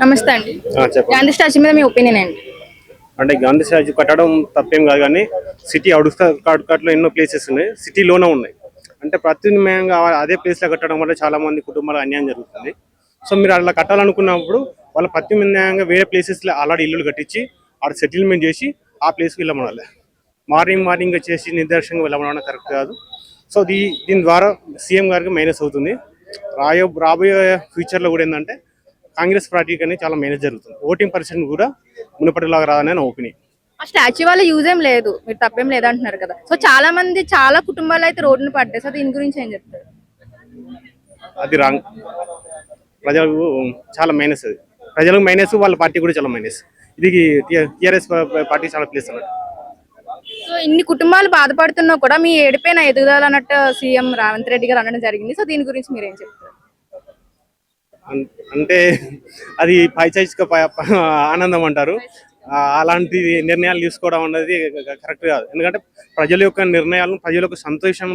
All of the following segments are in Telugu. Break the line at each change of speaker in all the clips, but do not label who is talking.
నమస్తే అండి.
చెప్పండి.
గాంధీ స్టాచ్యూ మీద మీ ఒపీనియన్ ఏంటి?
అంటే గాంధీ స్టాచ్యూ కట్టడం తప్పేం కాదు, కానీ సిటీ అవుట్స్కట్లో ఎన్నో ప్లేసెస్ ఉన్నాయి, సిటీలోనే ఉన్నాయి. అంటే ప్రత్యామ్నాయంగా అదే ప్లేస్లో కట్టడం వల్ల చాలా మంది కుటుంబాలకు అన్యాయం జరుగుతుంది. సో మీరు అలా కట్టాలనుకున్నప్పుడు వాళ్ళ ప్రత్యామ్నాయంగా వేరే ప్లేసెస్లో ఆల్రెడీ ఇల్లులు కట్టించి ఆడ సెటిల్మెంట్ చేసి ఆ ప్లేస్కి వెళ్ళమనాలి. మార్నింగ్ చేసి నిర్దేశంగా వెళ్ళమనడం కరెక్ట్ కాదు. సో దీని ద్వారా సీఎం గారికి మైనస్ అవుతుంది. రాబోయే ఫ్యూచర్లో కూడా ఏంటంటే కాంగ్రెస్ పార్టీకి అనేది చాలా మైనస్ జరుగుతుంది. ఓటింగ్ పర్సెంట్ కూడా మునుపటిలాగా రాదని నా ఒపీనియన్.
ఆ స్టాచ్యూ వల్ల యూజ్ ఏం లేదు, మీరు తప్పేం లేదంటున్నారు కదా. సో చాలా కుటుంబాలు అయితే రోడ్డును పడ్డాయి. సో దీని గురించి ఏం చెప్తారు?
అది రాంగ్. ప్రజలకు చాలా మైనస్, అది ప్రజలకు మైనస్, వాళ్ళ పార్టీ కూడా చాలా మైనస్. ఇది టీఆర్ఎస్ పార్టీ చాలా ప్లేస్ అన్నట్టు.
సో ఇన్ని కుటుంబాలు బాధపడుతున్నా కూడా మీ ఏడిపోయిన ఎదుగుదల అన్నట్టు సీఎం రేవంత్ రెడ్డి గారు అనడం జరిగింది. సో దీని గురించి మీరేం చెప్తారు?
అంటే అది పైచాయిక ఆనందం అంటారు. అలాంటి నిర్ణయాలు తీసుకోవడం అనేది కరెక్ట్ కాదు. ఎందుకంటే ప్రజల యొక్క నిర్ణయాలను, ప్రజల యొక్క సంతోషం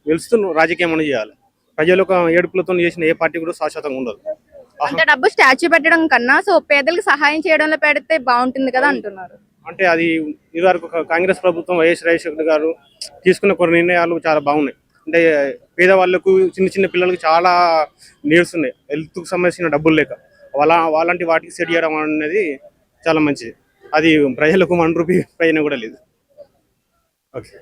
వెలుస్తూ రాజకీయం అనేది చేయాలి. ప్రజల యొక్క ఏడుపులతో చేసిన ఏ పార్టీ కూడా శాశ్వతంగా ఉండదు.
అంత డబ్బు స్టాచ్యూ పెట్టడం కన్నా సో పేదలకు సహాయం చేయడంలో పెడితే బాగుంటుంది కదా అంటున్నారు.
అంటే అది ఇదివరకు కాంగ్రెస్ ప్రభుత్వం వైఎస్ రాజశేఖర్ గారు తీసుకున్న కొన్ని నిర్ణయాలు చాలా బాగున్నాయి. అంటే పేదవాళ్ళకు, చిన్న పిల్లలకు చాలా నీడ్స్ ఉన్నాయి, హెల్త్కు సంబంధించిన డబ్బులు లేక వాళ్ళంటి వాటికి సెట్ చేయడం అనేది చాలా మంచిది. అది ప్రజలకు 1 రూపీ పైన కూడా లేదు. ఓకే.